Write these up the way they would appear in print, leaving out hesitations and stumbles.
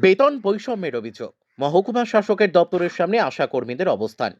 বেতন বৈষম্যের অভিযোগ। মহকুমা শাসকের দপ্তরের সামনে আশা কর্মীদের অবস্থান।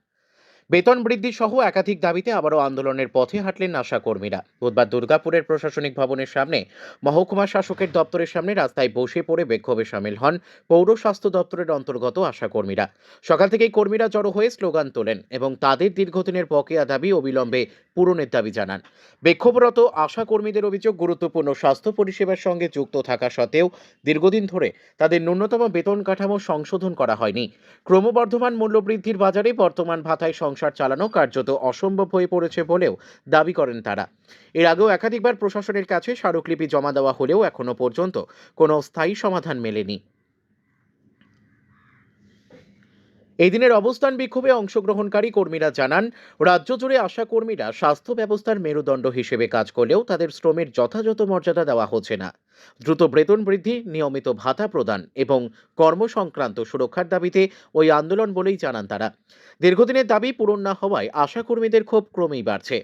বেতন বৃদ্ধি সহ একাধিক দাবিতে আবারও আন্দোলনের পথে হাঁটলেন আশা কর্মীরা। বুধবার দুর্গাপুরের প্রশাসনিক ভবনের সামনে মহকুমা শাসকের দপ্তরের সামনে রাস্তায় বসে পড়ে বিক্ষোভে সামিল হন পৌর স্বাস্থ্য দপ্তরের অন্তর্গত আশা কর্মীরা। সকাল থেকেই কর্মীরা জড়ো হয়ে স্লোগান তোলেন এবং তাদের দীর্ঘদিনের বকেয়া দাবি অবিলম্বে পূরণের দাবি জানান। বিক্ষোভরত আশা কর্মীদের অভিযোগ, গুরুত্বপূর্ণ স্বাস্থ্য পরিষেবার সঙ্গে যুক্ত থাকা সত্ত্বেও দীর্ঘদিন ধরে তাদের ন্যূনতম বেতন কাঠামো সংশোধন করা হয়নি। ক্রমবর্ধমান মূল্যবৃদ্ধির বাজারে বর্তমান ভাতায় সংসার চালানো কার্যত অসম্ভব হয়ে পড়েছে বলেও দাবি করেন তারা। এর আগেও একাধিকবার প্রশাসনের কাছে স্মারকলিপি জমা দেওয়া হলেও এখনো পর্যন্ত কোনো স্থায়ী সমাধান মেলেনি। এই দিনের অবস্থান বিক্ষোভে অংশগ্রহণকারী কর্মীরা জানান, রাজ্য জুড়ে আশা কর্মীরা স্বাস্থ্য ব্যবস্থার মেরুদণ্ড হিসেবে কাজ করলেও তাদের শ্রমের যথাযথ মর্যাদা দেওয়া হচ্ছে না। দ্রুত বেতন বৃদ্ধি, নিয়মিত ভাতা প্রদান এবং কর্মসংক্রান্ত সুরক্ষার দাবিতে ওই আন্দোলন বলেই জানান তারা। দীর্ঘদিনের দাবি পূরণ না হওয়ায় আশা কর্মীদের ক্ষোভ ক্রমেই বাড়ছে।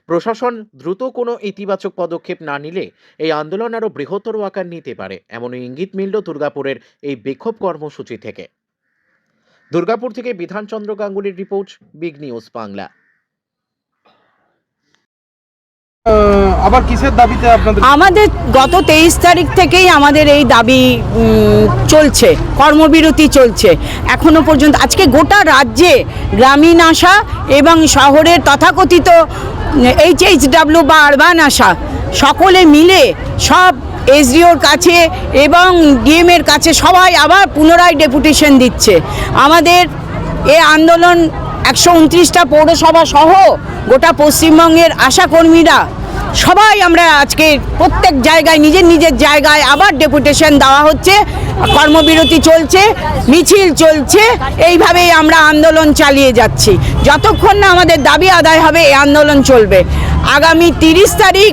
প্রশাসন দ্রুত কোনো ইতিবাচক পদক্ষেপ না নিলে এই আন্দোলন আরও বৃহত্তর আকার নিতে পারে, এমনই ইঙ্গিত মিলল দুর্গাপুরের এই বিক্ষোভ কর্মসূচি থেকে। দুর্গাপুর থেকে বিধানচন্দ্র গাঙ্গুলির রিপোর্ট, বিগ নিউজ বাংলা। আবার কিসের দাবিতে আপনাদের? আমাদের গত 23 তারিখ থেকেই আমাদের এই দাবি চলছে, কর্মবিরতি চলছে এখনো পর্যন্ত। আজকে গোটা রাজ্যে গ্রামীণ আশা এবং শহরের তথাকথিত HHW বা আরবান আশা সকলে মিলে সব এসডিওর কাছে এবং ডিএমের কাছে সবাই আবার পুনরায় ডেপুটেশন দিচ্ছে। আমাদের এই আন্দোলন 129টা পৌরসভা সহ গোটা পশ্চিমবঙ্গের আশাকর্মীরা সবাই আমরা আজকে প্রত্যেক জায়গায় নিজের নিজের জায়গায় আবার ডেপুটেশন দেওয়া হচ্ছে, কর্মবিরতি চলছে, মিছিল চলছে। এইভাবেই আমরা আন্দোলন চালিয়ে যাচ্ছি যতক্ষণ না আমাদের দাবি আদায় হবে। এই আন্দোলন চলবে। আগামী 30 তারিখ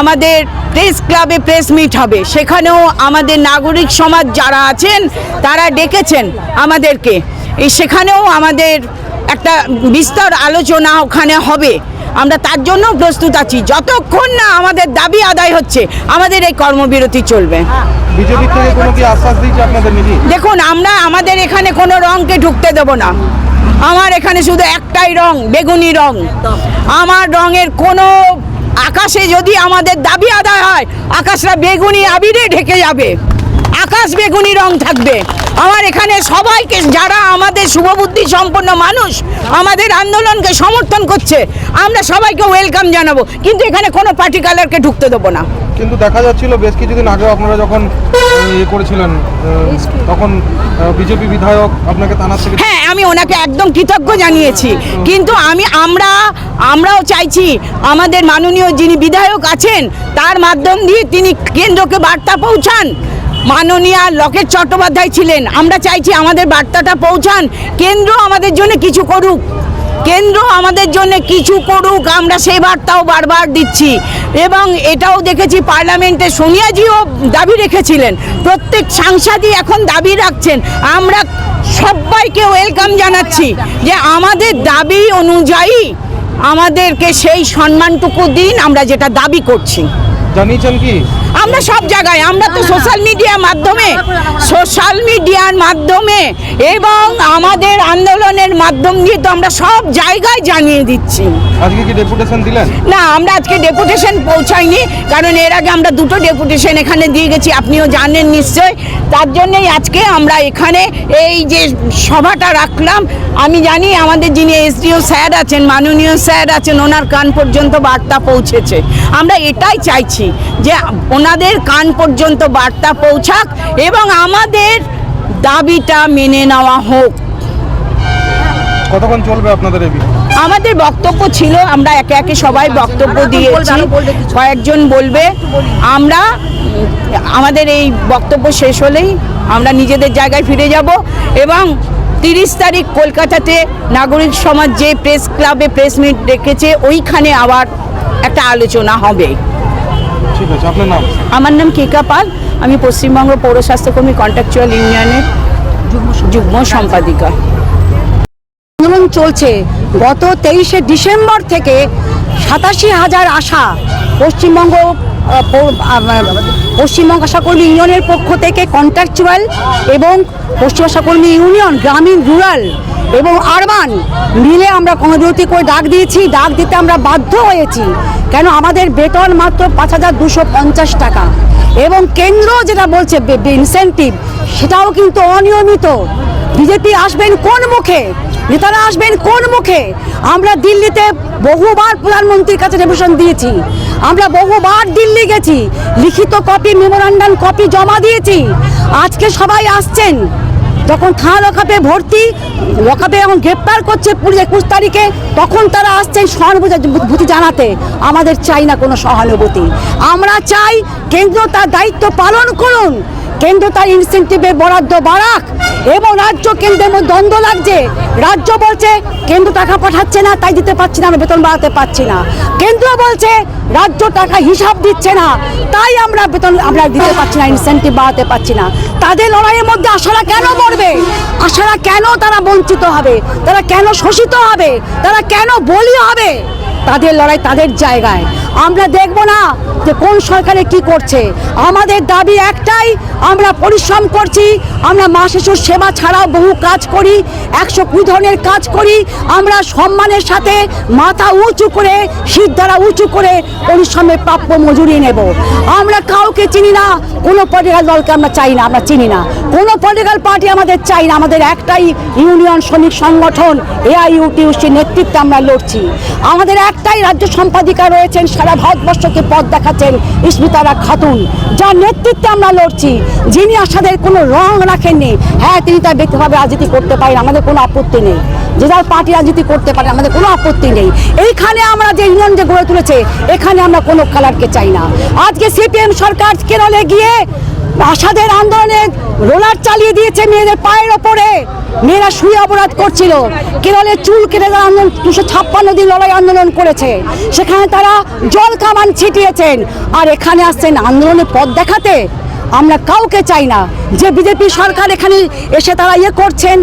আমাদের প্রেস ক্লাবে প্রেস মিট হবে, সেখানেও আমাদের নাগরিক সমাজ যারা আছেন তারা ডেকেছেন আমাদেরকে। সেখানেও আমাদের একটা বিস্তর আলোচনা ওখানে হবে। আমরা তার জন্য প্রস্তুত আছি। যতক্ষণ না আমাদের দাবি আদায় হচ্ছে আমাদের এই কর্মবিরতি চলবে। বিজেপি থেকে কোনো কি আশ্বাস দিয়েছে আপনাদের? দেখুন, আমরা আমাদের এখানে কোনো রঙকে ঢুকতে দেব না। আমার এখানে শুধু একটাই রং, বেগুনি রং। আমার রঙের কোনো আকাশে যদি আমাদের দাবি আদায় হয়, আকাশটা বেগুনি আবিরে ঢেকে যাবে, আকাশ বেগুনি রং থাকবে। আমার এখানে সবাইকে, যারা আমাদের শুভবুদ্ধি সম্পন্ন মানুষ আমাদের আন্দোলনকে সমর্থন করছে, আমরা সবাইকে ওয়েলকাম জানাবো, কিন্তু এখানে কোনো পার্টি কালারকে ঢুকতে দেবো না। কিন্তু দেখা যাচ্ছিল বেশ কিছুদিন আগে আপনারা যখন করেছিলেন তখন বিজেপি বিধায়ক আপনাকে থানা থেকে। হ্যাঁ, আমি ওনাকে একদম কৃতজ্ঞ জানিয়েছি, কিন্তু আমরাও চাইছি আমাদের মাননীয় যিনি বিধায়ক আছেন তার মাধ্যম দিয়ে তিনি কেন্দ্রকে বার্তা পৌঁছান। মাননীয় লকেট চট্টোপাধ্যায় ছিলেন, আমরা চাইছি আমাদের বার্তাটা পৌঁছান, কেন্দ্র আমাদের জন্য কিছু করুক, কেন্দ্র আমাদের জন্য কিছু করুক। আমরা সেই বার্তাও বারবার দিচ্ছি এবং এটাও দেখেছি পার্লামেন্টে সোনিয়াজিও দাবি রেখেছিলেন, প্রত্যেক সাংসদই এখন দাবি রাখছেন। আমরা সবাইকে ওয়েলকাম জানাচ্ছি যে আমাদের দাবি অনুযায়ী আমাদেরকে সেই সম্মানটুকু দিন, আমরা যেটা দাবি করছি। জানিয়েছেন কি? আমরা সব জায়গায়, আমরা তো সোশ্যাল মিডিয়ার মাধ্যমে এবং আমাদের আন্দোলনের মাধ্যম দিয়ে তো আমরা সব জায়গায় জানিয়ে দিচ্ছি। আজকে কি ডেপুটেশন দিলেন? না, আমরা আজকে ডেপুটেশন পৌঁছাইনি, কারণ এর আগে আমরা 2টো ডেপুটেশন এখানে দিয়ে গেছি, আপনিও জানেন নিশ্চয়। তার জন্যই আজকে আমরা এখানে এই যে সভাটা রাখলাম। আমি জানি আমাদের যিনি এসডিও স্যার আছেন, মাননীয় স্যার আছেন, ওনার কান পর্যন্ত বার্তা পৌঁছেছে। আমরা এটাই চাইছি যে ওনাদের কান পর্যন্ত বার্তা পৌঁছাক এবং আমাদের দাবিটা মেনে নেওয়া হোক। কতক্ষণ চলবে আপনাদের এই? আমাদের বক্তব্য ছিল, আমরা একে একে সবাই বক্তব্য দিয়েছি, কয়েকজন বলবে। আমরা আমাদের এই বক্তব্য শেষ হলেই আমরা নিজেদের জায়গায় ফিরে যাব এবং 30 তারিখ কলকাতাতে নাগরিক সমাজ যে প্রেস ক্লাবে প্রেস মিট ডেকেছে, ওইখানে আবার একটা আলোচনা হবে। ঠিক আছে, আপনার নাম? আমার নাম কেকা পাল, আমি পশ্চিমবঙ্গ পৌর স্বাস্থ্যকর্মী কন্ট্রাকচুয়াল ইউনিয়নের যুগ্ম সম্পাদিকা। আন্দোলন চলছে গত 23শে ডিসেম্বর থেকে। 87,000 আশা পশ্চিমবঙ্গ পশ্চিমবঙ্গ আশাকর্মী ইউনিয়নের পক্ষ থেকে কন্ট্রাকচুয়াল এবং পশ্চিম আশাকর্মী ইউনিয়ন গ্রামীণ রুরাল এবং আরবান মিলে আমরা কর্মবিরতি করে ডাক দিয়েছি। ডাক দিতে আমরা বাধ্য হয়েছি, কেন আমাদের বেতন মাত্র 5,250 টাকা এবং কেন্দ্র যেটা বলছে ইনসেন্টিভ সেটাও কিন্তু অনিয়মিত। বিজেপি আসবেন কোন মুখে, নেতারা আসবেন কোন মুখে? আমরা দিল্লিতে বহুবার প্রধানমন্ত্রীর কাছে ডেপুটেশন দিয়েছি, আমরা বহুবার দিল্লি গেছি, লিখিত কপি মেমোরান্ডাম কপি জমা দিয়েছি। আজকে সবাই আসছেন, যখন থানা লকআপে ভর্তি, লকআপে এখন গ্রেপ্তার করছে পুলিশ 21 তারিখে, তখন তারা আসছেন সহানুভূতি জানাতে। আমাদের চাই না কোনো সহানুভূতি, আমরা চাই কেন্দ্র তার দায়িত্ব পালন করুন, কেন্দ্র তার ইনসেন্টিভের বরাদ্দ বাড়াক এবং রাজ্য কেন্দ্রের মধ্যে দ্বন্দ্ব লাগছে। রাজ্য বলছে কেন্দ্র টাকা পাঠাচ্ছে না, তাই দিতে পারছি না, আমরা বেতন বাড়াতে পারছি না। কেন্দ্র বলছে রাজ্য টাকা হিসাব দিচ্ছে না, তাই আমরা বেতন আমরা দিতে পারছি না, ইনসেন্টিভ বাড়াতে পারছি না। তাদের লড়াইয়ের মধ্যে আশারা কেন মরবে? আশারা কেন তারা বঞ্চিত হবে? তারা কেন শোষিত হবে? তারা কেন বলি হবে? তাদের লড়াই তাদের জায়গায়। আমরা দেখব না যে কোন সরকারে কি করছে। আমাদের দাবি একটাই, আমরা পরিশ্রম করছি, আমরা মা শিশুর সেবা ছাড়াও বহু কাজ করি, 120 ধরনের কাজ করি। আমরা সম্মানের সাথে মাথা উঁচু করে, শিরদাঁড়া উঁচু করে পরিশ্রমের প্রাপ্য মজুরি নেব। আমরা কাউকে চিনি না, কোনো পলিটিক্যাল দলকে আমরা চাই না, আমরা চিনি না কোনো পলিটিক্যাল পার্টি আমাদের চাই না। আমাদের একটাই ইউনিয়ন শ্রমিক সংগঠন AIUTUC নেতৃত্বে আমরা লড়ছি। আমাদের একটাই রাজ্য সম্পাদিকা রয়েছেন, সারা ভারতবর্ষকে পথ দেখাচ্ছেন স্মিতারা খাতুন, যার নেতৃত্বে আমরা লড়ছি, যিনি আশাদের কোনো রং রাখেননি। হ্যাঁ, তিনি তার ব্যক্তিভাবে রাজনীতি করতে পারেন, আমাদের কোনো আপত্তি নেই, যে যার পার্টি রাজনীতি করতে পারে, আমাদের কোনো আপত্তি নেই। এইখানে আমরা যে ইউনিয়ন যে গড়ে তুলেছে, এখানে আমরা কোনো কালারকে চাই না। আজকে CPM সরকার কেরলে গিয়ে আশাদের আন্দোলনে রোলার চালিয়ে দিয়েছে মেয়েদের পায়ের ওপরে। মেয়েরা শুয়ে অপরাধ করছিল, কেরলে চুল কেটে তারা আন্দোলন 256 দিন লড়াই আন্দোলন করেছে, সেখানে তারা জল কামান ছিটিয়েছেন, আর এখানে আসছেন আন্দোলনের পথ দেখাতে। আমরা কাউকে চাই না। যে বিজেপি সরকার এখানে এসে তারা করছেন,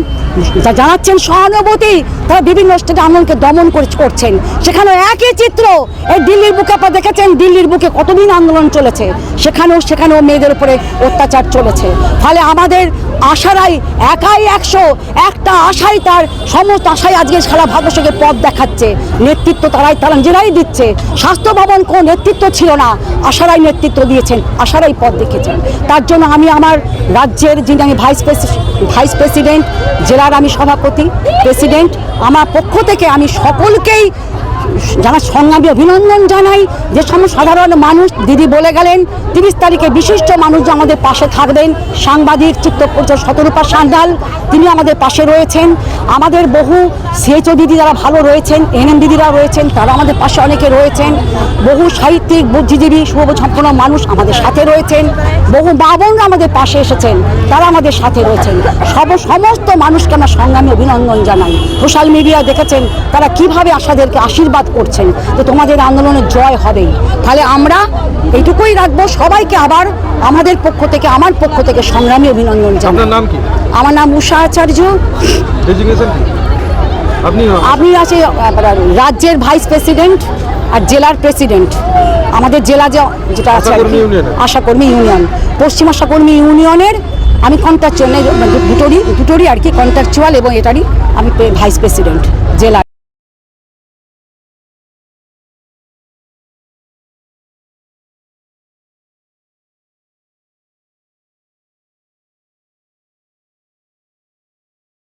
জানাচ্ছেন সহানুভূতি, তারা বিভিন্ন স্টেটে আন্দোলনকে দমন করছেন, সেখানে একই চিত্র। এই দিল্লির বুকে আপনারা দেখেছেন, দিল্লির বুকে কতদিন আন্দোলন চলেছে, সেখানেও মেয়েদের উপরে অত্যাচার চলেছে। ফলে আমাদের আশারাই একাই 100, একটা আশাই তার সমস্ত আশাই আজকে সারা ভারতবর্ষকে পথ দেখাচ্ছে। নেতৃত্ব তারা নিজেরাই দিচ্ছে। স্বাস্থ্য ভবন কোনো নেতৃত্ব ছিল না, আশারাই নেতৃত্ব দিয়েছেন, আশারাই পথ দেখেছেন। তার জন্য আমি আমার রাজ্যের, যিনি আমি ভাইস প্রেসিডেন্ট, জেলার আমি সভাপতি, প্রেসিডেন্ট, আমার পক্ষ থেকে আমি সকলকেই সংগ্রামী অভিনন্দন জানাই। যে সমস্ত সাধারণ মানুষ, দিদি বলে গেলেন 30 তারিখে বিশিষ্ট মানুষ যে আমাদের পাশে থাকবেন, সাংবাদিক চিত্রপরিচালক শতরূপা সান্যাল, তিনি আমাদের পাশে রয়েছেন। আমাদের বহু CHO দিদি যারা ভালো রয়েছেন, NM দিদিরা রয়েছেন, তারা আমাদের পাশে অনেকে রয়েছেন। বহু সাহিত্যিক, বুদ্ধিজীবী, শুভসম্পন্ন মানুষ আমাদের সাথে রয়েছেন। বহু মা বোনরা আমাদের পাশে এসেছেন, তারা আমাদের সাথে রয়েছেন। সমস্ত মানুষকে আমরা সংগ্রামী অভিনন্দন জানাই। সোশ্যাল মিডিয়া দেখেছেন তারা কিভাবে আশাদেরকে আশীর্বাদ করছেন যে তোমাদের আন্দোলনের জয় হবেই। তাহলে আমরা এইটুকুই রাখবো, সবাইকে আবার আমাদের পক্ষ থেকে, আমার পক্ষ থেকে সংগ্রামী অভিনন্দন জানাই। আপনার নাম কি? আমার নাম উষা আচার্য। ডেজিগনেশন কি? আপনি আছে রাজ্যের ভাইস প্রেসিডেন্ট আর জেলার প্রেসিডেন্ট। আমাদের জেলা যেটা আছে আশাকর্মী ইউনিয়ন, পশ্চিম আশাকর্মী ইউনিয়নের আমি কন্ট্রাকচুয়াল, দুটোরই আর কি, কন্ট্রাকচুয়াল এবং এটারই আমি ভাইস প্রেসিডেন্ট।